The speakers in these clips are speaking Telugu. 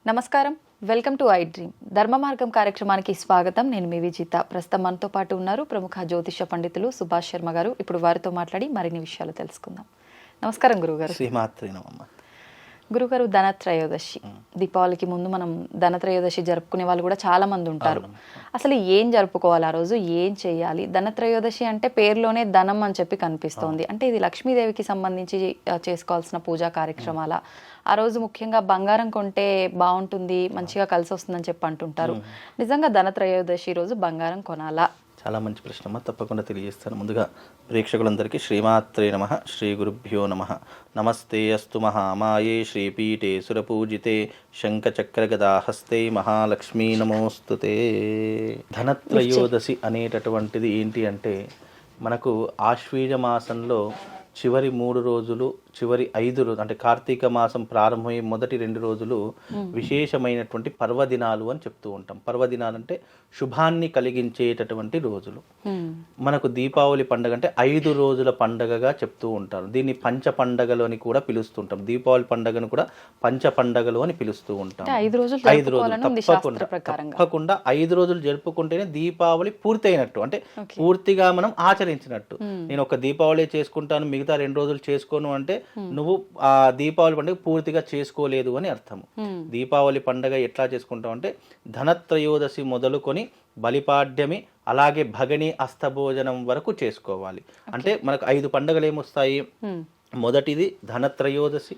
నమస్కారం, వెల్కమ్ టు ఐ డ్రీమ్. ధర్మ మార్గం కార్యక్రమానికి స్వాగతం. నేను మీ విజిత. ప్రస్తుతం మనతో పాటు ఉన్నారు ప్రముఖ జ్యోతిష పండితులు సుభాష్ శర్మ గారు. ఇప్పుడు వారితో మాట్లాడి మరిన్ని విషయాలు తెలుసుకుందాం. నమస్కారం గురుగారు. శ్రీమాత్రే నమః. గురుగారు, ధనత్రయోదశి, దీపావళికి ముందు మనం ధనత్రయోదశి జరుపుకునే వాళ్ళు కూడా చాలా మంది ఉంటారు. అసలు ఏం జరుపుకోవాలి, ఆ రోజు ఏం చేయాలి? ధనత్రయోదశి అంటే పేరులోనే ధనం అని చెప్పి కనిపిస్తోంది. అంటే ఇది లక్ష్మీదేవికి సంబంధించి చేసుకోవాల్సిన పూజా కార్యక్రమాల? ఆ రోజు ముఖ్యంగా బంగారం కొంటే బాగుంటుంది, మంచిగా కలిసి వస్తుందని చెప్పి అంటుంటారు. నిజంగా ధనత్రయోదశి రోజు బంగారం కొనాలా? చాలా మంచి ప్రశ్న, తప్పకుండా తెలియజేస్తాను. ముందుగా ప్రేక్షకులందరికీ శ్రీమాత్రే నమః, శ్రీ గురుభ్యో నమః. నమస్తే అస్తు మహామాయే శ్రీపీఠే సురపూజితే శంఖచక్రగదాహస్తే మహాలక్ష్మీ నమోస్తుతే. ధనత్రయోదశి అనేటటువంటిది ఏంటి అంటే, మనకు ఆశ్వీజ మాసంలో చివరి 3 రోజులు, చివరి 5 రోజులు అంటే కార్తీక మాసం ప్రారంభమయ్యే మొదటి 2 రోజులు విశేషమైనటువంటి పర్వదినాలు అని చెప్తూ ఉంటాం. పర్వదినాలు అంటే శుభాన్ని కలిగించేటటువంటి రోజులు. మనకు దీపావళి పండుగ అంటే 5 రోజుల పండగగా చెప్తూ ఉంటారు. దీన్ని పంచ పండగలు అని కూడా పిలుస్తుంటాం. దీపావళి పండుగను కూడా పంచ పండగలు అని పిలుస్తూ ఉంటాం. 5 రోజులు తప్పకుండా 5 రోజులు జరుపుకుంటేనే దీపావళి పూర్తయినట్టు, అంటే పూర్తిగా మనం ఆచరించినట్టు. నేను ఒక దీపావళి చేసుకుంటాను, మిగతా 2 రోజులు చేసుకోను అంటే నువ్వు ఆ దీపావళి పండుగ పూర్తిగా చేసుకోలేదు అని అర్థము. దీపావళి పండుగ ఎట్లా చేసుకుంటాం అంటే, ధనత్రయోదశి మొదలుకొని బలిపాడ్యమి, అలాగే భగని అస్తభోజనం వరకు చేసుకోవాలి. అంటే మనకు 5 పండుగలు ఏమొస్తాయి? మొదటిది ధనత్రయోదశి,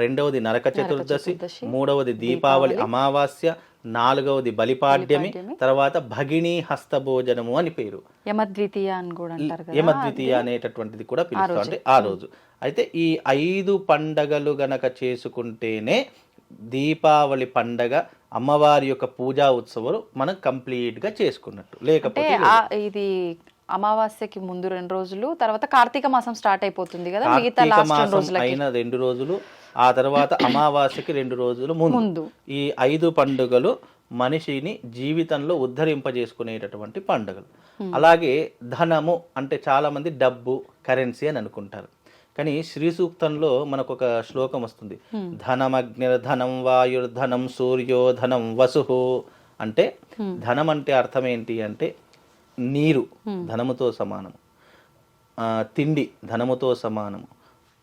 రెండవది నరక చతుర్దశి, మూడవది దీపావళి అమావాస్య, నాలుగవది బలిపాడ్యమి, తర్వాత భగిని హస్తభోజనము అని పేరు. యమద్వితీయ అని కూడా అంటారు కదా, యమద్వితీయ అనేటటువంటిది కూడా పిలుస్తాం. అంటే ఆ రోజు. అయితే ఈ 5 పండగలు గనక చేసుకుంటేనే దీపావళి పండగ, అమ్మవారి యొక్క పూజా ఉత్సవాలు మనం కంప్లీట్ గా చేసుకున్నట్టు. లేకపోతే ఇది అమావాస్యకి ముందు 2 రోజులు, తర్వాత కార్తీక మాసం స్టార్ట్ అయిపోతుంది కదా, మిగతా లాస్ట్ 2 రోజులు అయిన 2 రోజులు, ఆ తర్వాత అమావాస్యకి 2 రోజులు ముందు. ఈ 5 పండుగలు మనిషిని జీవితంలో ఉద్ధరింపజేసుకునేటటువంటి పండుగలు. అలాగే ధనము అంటే చాలా మంది డబ్బు, కరెన్సీ అని అనుకుంటారు. కానీ శ్రీ సూక్తంలో మనకు ఒక శ్లోకం వస్తుంది, ధనమగ్నిర్ధనం వాయుర్ధనం సూర్యోధనం వసు. అంటే ధనం అంటే అర్థం ఏంటి అంటే, నీరు ధనముతో సమానము, తిండి ధనముతో సమానము,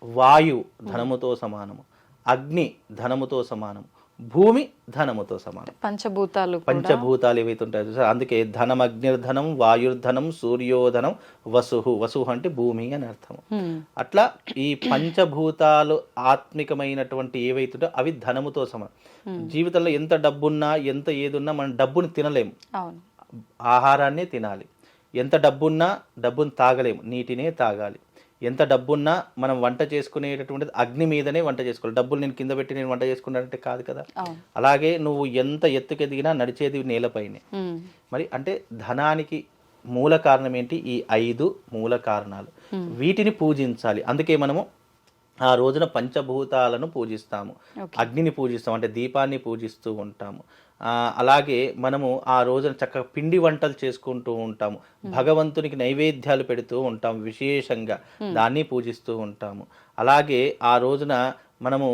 వాయు ధనముతో సమానము, అగ్ని ధనముతో సమానము, భూమి ధనముతో సమానం. పంచభూతాలు ఏవైతే ఉంటాయో, అందుకే ధనం అగ్నిర్ధనం వాయుర్ధనం సూర్యోధనం వసు. వసు అంటే భూమి అని అర్థము. అట్లా ఈ పంచభూతాలు ఆత్మికమైనటువంటి ఏవైతుంటో అవి ధనముతో సమానం. జీవితంలో ఎంత డబ్బున్నా, ఎంత ఏదున్నా మనం డబ్బుని తినలేము, ఆహారాన్నే తినాలి. ఎంత డబ్బున్నా డబ్బుని తాగలేము, నీటినే తాగాలి. ఎంత డబ్బున్నా మనం వంట చేసుకునేటటువంటిది అగ్ని మీదనే వంట చేసుకోవాలి. డబ్బులు నేను కింద పెట్టి నేను వంట చేసుకున్నానంటే కాదు కదా. అలాగే నువ్వు ఎంత ఎత్తుకెదిగినా నడిచేది నేలపైనే. మరి అంటే ధనానికి మూల కారణం ఏంటి? ఈ 5 మూల కారణాలు. వీటిని పూజించాలి. అందుకే మనము ఆ రోజున పంచభూతాలను పూజిస్తాము, అగ్నిని పూజిస్తాము, అంటే దీపాన్ని పూజిస్తూ ఉంటాము. అలాగే మనము ఆ రోజున చక్కగా పిండి వంటలు చేసుకుంటూ ఉంటాము, భగవంతునికి నైవేద్యాలు పెడుతూ ఉంటాము, విశేషంగా దాన్ని పూజిస్తూ ఉంటాము. అలాగే ఆ రోజున మనము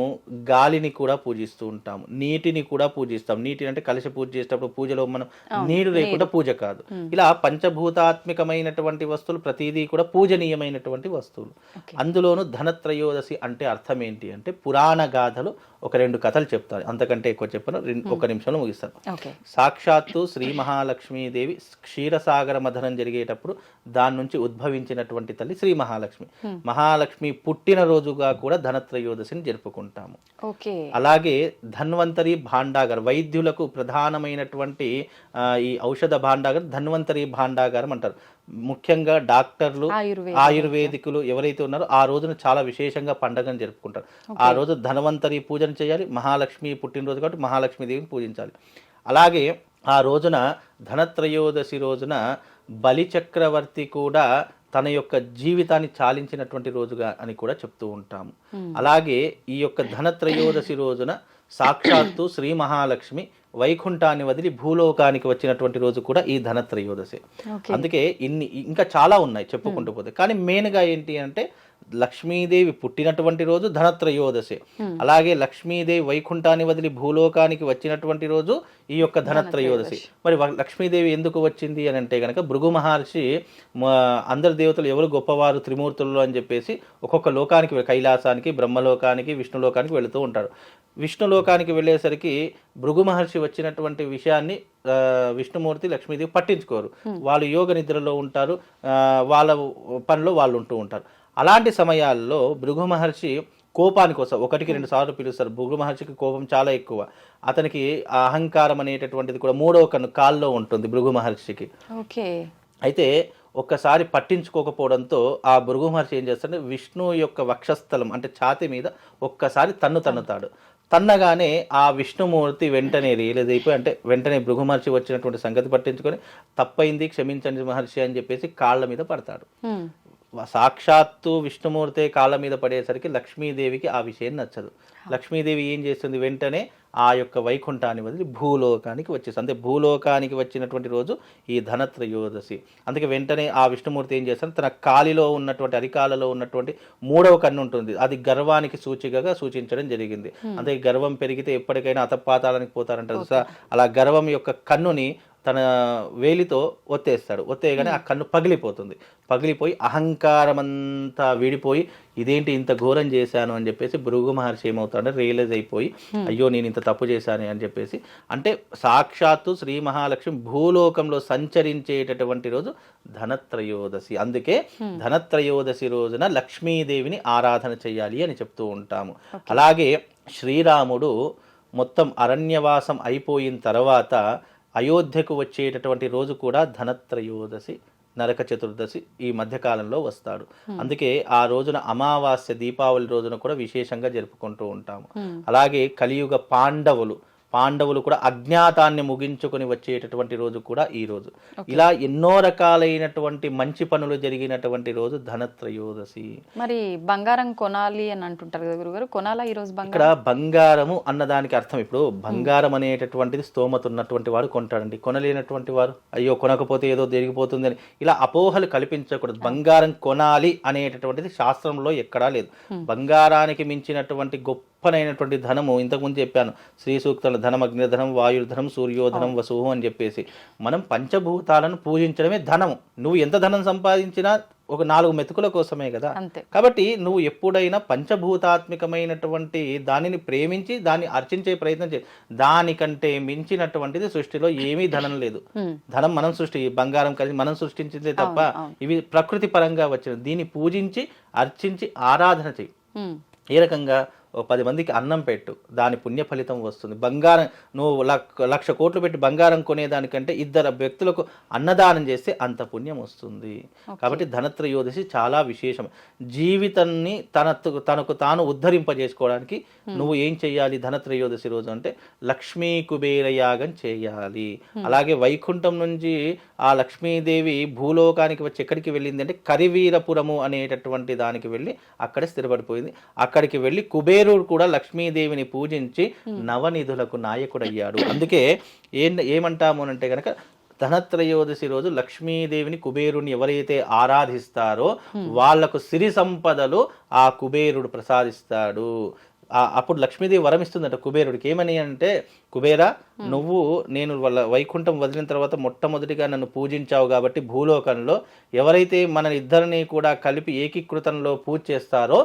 గాలిని కూడా పూజిస్తూ ఉంటాము, నీటిని కూడా పూజిస్తాం. నీటిని అంటే కలశ పూజ చేసేటప్పుడు పూజలో మనం నీరు లేకుండా పూజ కాదు. ఇలా పంచభూతాత్మికమైనటువంటి వస్తువులు ప్రతిదీ కూడా పూజనీయమైనటువంటి వస్తువులు. అందులోనూ ధనత్రయోదశి అంటే అర్థం ఏంటి అంటే, పురాణ గాథలు ఒక 2 కథలు చెప్తారు, అంతకంటే ఎక్కువ చెప్పను, 1 నిమిషంలో ముగిస్తాను. సాక్షాత్తు శ్రీ మహాలక్ష్మీదేవి క్షీరసాగర మథనం జరిగేటప్పుడు దాని నుంచి ఉద్భవించినటువంటి తల్లి శ్రీ మహాలక్ష్మి. మహాలక్ష్మి పుట్టినరోజుగా కూడా ధనత్రయోదశిని జరుపుకుంటాము. అలాగే ధన్వంతరి భాండాగారం, వైద్యులకు ప్రధానమైనటువంటి ఈ ఔషధ భాండాగారం ధన్వంతరి భాండాగారం అంటారు. ముఖ్యంగా డాక్టర్లు, ఆయుర్వేదికులు ఎవరైతే ఉన్నారో ఆ రోజున చాలా విశేషంగా పండుగను జరుపుకుంటారు. ఆ రోజు ధన్వంతరి పూజను చేయాలి. మహాలక్ష్మి పుట్టినరోజు కాబట్టి మహాలక్ష్మీదేవిని పూజించాలి. అలాగే ఆ రోజున ధనత్రయోదశి రోజున బలి చక్రవర్తి కూడా తన యొక్క జీవితాన్ని చాలించినటువంటి రోజుగా అని కూడా చెప్తూ ఉంటాము. అలాగే ఈ యొక్క ధనత్రయోదశి రోజున సాక్షాత్తు శ్రీ మహాలక్ష్మి వైకుంఠాన్ని వదిలి భూలోకానికి వచ్చినటువంటి రోజు కూడా ఈ ధనత్రయోదశి. అందుకే ఇంకా చాలా ఉన్నాయి చెప్పుకుంటూ పోతే, కానీ మెయిన్గా ఏంటి అంటే లక్ష్మీదేవి పుట్టినటువంటి రోజు ధనత్రయోదశి. అలాగే లక్ష్మీదేవి వైకుంఠాన్ని వదిలి భూలోకానికి వచ్చినటువంటి రోజు ఈ యొక్క ధనత్రయోదశి. మరి లక్ష్మీదేవి ఎందుకు వచ్చింది అని అంటే కనుక భృగు మహర్షి అందరి దేవతలు ఎవరు గొప్పవారు త్రిమూర్తులు అని చెప్పేసి ఒక్కొక్క లోకానికి, కైలాసానికి, బ్రహ్మలోకానికి, విష్ణులోకానికి వెళుతూ ఉంటాడు. విష్ణులోకానికి వెళ్ళేసరికి భృగు మహర్షి వచ్చినటువంటి విషయాన్ని విష్ణుమూర్తి, లక్ష్మీదేవి పట్టించుకోరు. వాళ్ళు యోగ నిద్రలో ఉంటారు, వాళ్ళ పనిలో వాళ్ళు ఉంటూ ఉంటారు. అలాంటి సమయాల్లో భృగు మహర్షి కోపానికి కోసం 1-2 సార్లు పిలుస్తారు. భృగు మహర్షికి కోపం చాలా ఎక్కువ. అతనికి అహంకారం అనేటటువంటిది కూడా 3వ కన్ను కాల్లో ఉంటుంది భృగు మహర్షికి. అయితే ఒక్కసారి పట్టించుకోకపోవడంతో ఆ భృగు మహర్షి ఏం చేస్తాడంటే విష్ణు యొక్క వక్షస్థలం అంటే ఛాతి మీద ఒక్కసారి తన్నుతాడు. తన్నగానే ఆ విష్ణుమూర్తి వెంటనే రియలైజ్ అయిపోయి, అంటే వెంటనే భృగు మహర్షి వచ్చినటువంటి సంగతి పట్టించుకొని తప్పైంది క్షమించండి మహర్షి అని చెప్పేసి కాళ్ళ మీద పడతాడు. సాక్షాత్తు విష్ణుమూర్తి కాళ్ళ మీద పడేసరికి లక్ష్మీదేవికి ఆ విషయం నచ్చదు. లక్ష్మీదేవి ఏం చేస్తుంది, వెంటనే ఆ యొక్క వైకుంఠాన్ని వదిలి భూలోకానికి వచ్చేస్తుంది. అంటే భూలోకానికి వచ్చినటువంటి రోజు ఈ ధనత్రయోదశి. అందుకే వెంటనే ఆ విష్ణుమూర్తి ఏం చేస్తాడు, తన కాలిలో ఉన్నటువంటి అరికాలలో ఉన్నటువంటి 3వ కన్ను ఉంటుంది, అది గర్వానికి సూచికగా సూచించడం జరిగింది. అంటే గర్వం పెరిగితే ఎప్పటికైనా అతపాతాలకు పోతారంటారు. అలా గర్వం యొక్క కన్నుని తన వేలితో ఒత్తేస్తాడు. ఒత్తేయగానే ఆ కన్ను పగిలిపోయి అహంకారమంతా విడిపోయి ఇదేంటి ఇంత ఘోరం చేశాను అని చెప్పేసి భృగు మహర్షి ఏమవుతాడో రియలైజ్ అయిపోయి, అయ్యో నేను ఇంత తప్పు చేశాను అని చెప్పేసి, అంటే సాక్షాత్తు శ్రీ మహాలక్ష్మి భూలోకంలో సంచరించేటటువంటి రోజు ధనత్రయోదశి. అందుకే ధనత్రయోదశి రోజున లక్ష్మీదేవిని ఆరాధన చేయాలి అని చెప్తూ ఉంటాము. అలాగే శ్రీరాముడు మొత్తం అరణ్యవాసం అయిపోయిన తర్వాత అయోధ్యకు వచ్చేటటువంటి రోజు కూడా ధనత్రయోదశి, నరక చతుర్దశి ఈ మధ్యకాలంలో వస్తాడు. అందుకే ఆ రోజున అమావాస్య, దీపావళి రోజున కూడా విశేషంగా జరుపుకుంటూ ఉంటాము. అలాగే కలియుగ పాండవులు కూడా అజ్ఞాతాన్ని ముగించుకొని వచ్చేటటువంటి రోజు కూడా ఈ రోజు. ఇలా ఎన్నో రకాలైనటువంటి మంచి పనులు జరిగినటువంటి రోజు ధనత్రయోదశి. మరి బంగారం కొనాలి అని అంటుంటారు కదా గురుగారు, కొనాలా ఈ రోజు? ఇక్కడ బంగారము అన్నదానికి అర్థం, ఇప్పుడు బంగారం అనేటటువంటిది స్తోమత ఉన్నటువంటి వాడు కొంటాడండి, కొనలేనటువంటి వారు అయ్యో కొనకపోతే ఏదో జరిగిపోతుంది అని ఇలా అపోహలు కల్పించకూడదు. బంగారం కొనాలి అనేటటువంటిది శాస్త్రంలో ఎక్కడా లేదు. బంగారానికి మించినటువంటి గొప్పనైనటువంటి ధనము ఇంతకుముందు చెప్పాను, శ్రీ సూక్తంలో ధనం, అగ్నిధనం, వాయుర్ధనం, సూర్యోధనం, వసువు అని చెప్పేసి మనం పంచభూతాలను పూజించడమే ధనము. నువ్వు ఎంత ధనం సంపాదించినా ఒక 4 మెతుకుల కోసమే కదా. కాబట్టి నువ్వు ఎప్పుడైనా పంచభూతాత్మికమైనటువంటి దానిని ప్రేమించి దాన్ని అర్చించే ప్రయత్నం చేయి. దానికంటే మించినటువంటిది సృష్టిలో ఏమీ ధనం లేదు. ధనం మనం సృష్టి, బంగారం కలిసి మనం సృష్టించిందే తప్ప ఇవి ప్రకృతి పరంగా వచ్చినది. దీన్ని పూజించి అర్చించి ఆరాధన చెయ్యి. ఏ రకంగా 10 మందికి అన్నం పెట్టు, దాని పుణ్య ఫలితం వస్తుంది. బంగారం నువ్వు 1,00,000 కోట్లు పెట్టి బంగారం కొనేదానికంటే 2 వ్యక్తులకు అన్నదానం చేస్తే అంత పుణ్యం వస్తుంది. కాబట్టి ధనత్రయోదశి చాలా విశేషం. జీవితాన్ని తనకు తాను ఉద్ధరింపజేసుకోవడానికి నువ్వు ఏం చేయాలి ధనత్రయోదశి రోజు అంటే లక్ష్మీ కుబేర యాగం చేయాలి. అలాగే వైకుంఠం నుంచి ఆ లక్ష్మీదేవి భూలోకానికి వచ్చి ఎక్కడికి వెళ్ళింది అంటే కరివీరపురము అనేటటువంటి దానికి వెళ్ళి అక్కడే స్థిరపడిపోయింది. అక్కడికి వెళ్ళి కుబేరుడు కూడా లక్ష్మీదేవిని పూజించి నవనిధులకు నాయకుడయ్యాడు. అందుకే ఏమంటాము అంటే కనుక ధనత్రయోదశి రోజు లక్ష్మీదేవిని, కుబేరుని ఎవరైతే ఆరాధిస్తారో వాళ్లకు సిరి సంపదలు ఆ కుబేరుడు ప్రసాదిస్తాడు. అప్పుడు లక్ష్మీదేవి వరం ఇస్తుందట కుబేరుడికి. ఏమని అంటే, కుబేరా నువ్వు నేను వాళ్ళ వైకుంఠం వదిలిన తర్వాత మొట్టమొదటిగా నన్ను పూజించావు కాబట్టి భూలోకంలో ఎవరైతే మన ఇద్దరిని కూడా కలిపి ఏకీకృతంలో పూజ చేస్తారో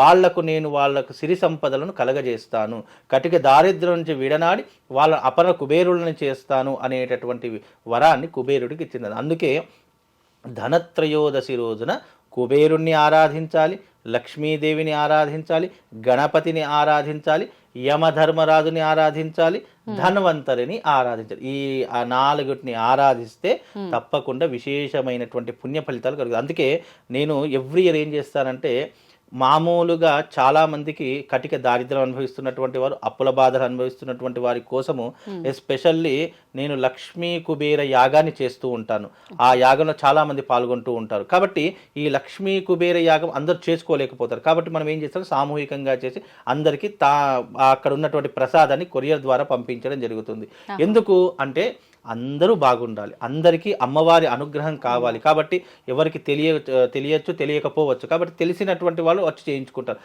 వాళ్లకు సిరి సంపదలను కలగజేస్తాను, కటిక దారిద్ర్యం నుంచి విడనాడి వాళ్ళ అపర కుబేరులను చేస్తాను అనేటటువంటి వరాన్ని కుబేరుడికి ఇచ్చింది. అందుకే ధనత్రయోదశి రోజున కుబేరుణ్ణి ఆరాధించాలి, లక్ష్మీదేవిని ఆరాధించాలి, గణపతిని ఆరాధించాలి, యమధర్మరాజుని ఆరాధించాలి, ధన్వంతరిని ఆరాధించాలి. ఈ 4 ఆరాధిస్తే తప్పకుండా విశేషమైనటువంటి పుణ్య ఫలితాలు కలుగుతాయి. అందుకే నేను ఎవ్రీ ఇయర్ ఏం చేస్తానంటే, మామూలుగా చాలామందికి కటిక దారిద్ర్యం అనుభవిస్తున్నటువంటి వారు, అప్పుల బాధలు అనుభవిస్తున్నటువంటి వారి కోసము ఎస్పెషల్లీ నేను లక్ష్మీ కుబేర యాగాన్ని చేస్తూ ఉంటాను. ఆ యాగంలో చాలామంది పాల్గొంటూ ఉంటారు. కాబట్టి ఈ లక్ష్మీ కుబేర యాగం అందరూ చేసుకోలేకపోతారు. కాబట్టి మనం ఏం చేస్తాం, సామూహికంగా చేసి అందరికీ అక్కడ ఉన్నటువంటి ప్రసాదాన్ని కొరియర్ ద్వారా పంపించడం జరుగుతుంది. ఎందుకు అంటే అందరూ బాగుండాలి, అందరికీ అమ్మవారి అనుగ్రహం కావాలి. కాబట్టి ఎవరికి తెలియచ్చు, తెలియకపోవచ్చు. కాబట్టి తెలిసినటువంటి వాళ్ళు వచ్చి చేయించుకుంటారు.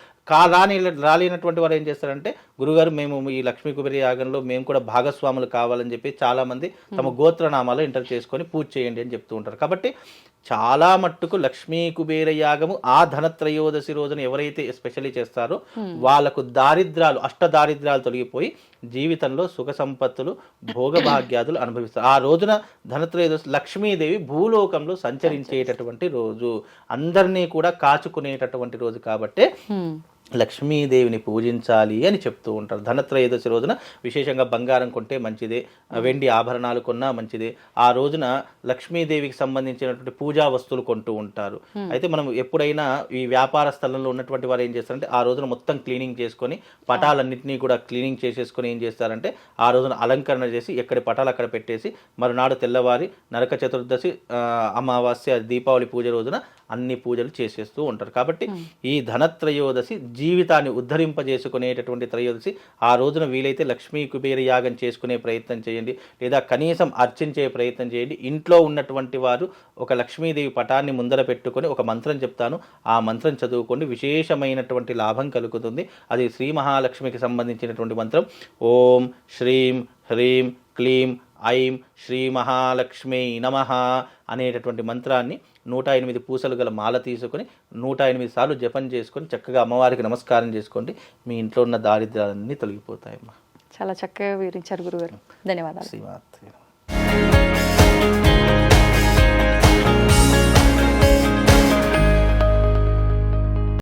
రాలేనటువంటి వారు ఏం చేస్తారంటే, గురుగారు మేము ఈ లక్ష్మీ కుబేర యాగంలో మేము కూడా భాగస్వాములు కావాలని చెప్పి చాలామంది తమ గోత్రనామాలు ఎంటర్ చేసుకొని పూజ చేయండి అని చెప్తూ ఉంటారు. కాబట్టి చాలా మట్టుకు లక్ష్మీ కుబేర యాగము ఆ ధనత్రయోదశి రోజున ఎవరైతే ఎస్పెషల్లీ చేస్తారో వాళ్ళకు దారిద్రాలు, అష్టదారిద్రాలు తొలగిపోయి జీవితంలో సుఖ సంపత్తులు, భోగభాగ్యాదులు అనుభవిస్తారు. ఆ రోజున ధనత్రయోదశి లక్ష్మీదేవి భూలోకంలో సంచరించేటటువంటి రోజు, అందరినీ కూడా కాచుకునేటటువంటి రోజు. కాబట్టే లక్ష్మీదేవిని పూజించాలి అని చెప్తూ ఉంటారు. ధనత్రయోదశి రోజున విశేషంగా బంగారం కొంటే మంచిదే, వెండి ఆభరణాలు కొన్నా మంచిదే. ఆ రోజున లక్ష్మీదేవికి సంబంధించినటువంటి పూజా వస్తువులు కొంటూ ఉంటారు. అయితే మనం ఎప్పుడైనా ఈ వ్యాపార స్థలంలో ఉన్నటువంటి వారు ఏం చేస్తారంటే, ఆ రోజున మొత్తం క్లీనింగ్ చేసుకొని పటాలన్నింటినీ కూడా క్లీనింగ్ చేసేసుకొని ఏం చేస్తారంటే, ఆ రోజున అలంకరణ చేసి ఎక్కడి పటాలు అక్కడ పెట్టేసి మరునాడు తెల్లవారి నరక చతుర్దశి, అమావాస్య, దీపావళి పూజ రోజున అన్ని పూజలు చేసేస్తూ ఉంటారు. కాబట్టి ఈ ధనత్రయోదశి జీవితాన్ని ఉద్ధరింపజేసుకునేటటువంటి త్రయోదశి. ఆ రోజున వీలైతే లక్ష్మీ కుబేర యాగం చేసుకునే ప్రయత్నం చేయండి, లేదా కనీసం అర్చించే ప్రయత్నం చేయండి. ఇంట్లో ఉన్నటువంటి వారు ఒక లక్ష్మీదేవి పటాన్ని ముందర పెట్టుకొని ఒక మంత్రం చెప్తాను, ఆ మంత్రం చదువుకోండి, విశేషమైనటువంటి లాభం కలుగుతుంది. అది శ్రీ మహాలక్ష్మికి సంబంధించినటువంటి మంత్రం. ఓం శ్రీం హ్రీం క్లీం ఐం శ్రీ మహాలక్ష్మీ నమః అనేటటువంటి మంత్రాన్ని 108 పూసలు గల మాల తీసుకొని 108 సార్లు జపం చేసుకొని చక్కగా అమ్మవారికి నమస్కారం చేసుకోండి. మీ ఇంట్లో ఉన్న దారిద్ర్యాలన్నీ తొలగిపోతాయమ్మా. చాలా చక్కగా వివరించారు గురుగారు. ధన్యవాదాలు. శ్రీమాత్రే.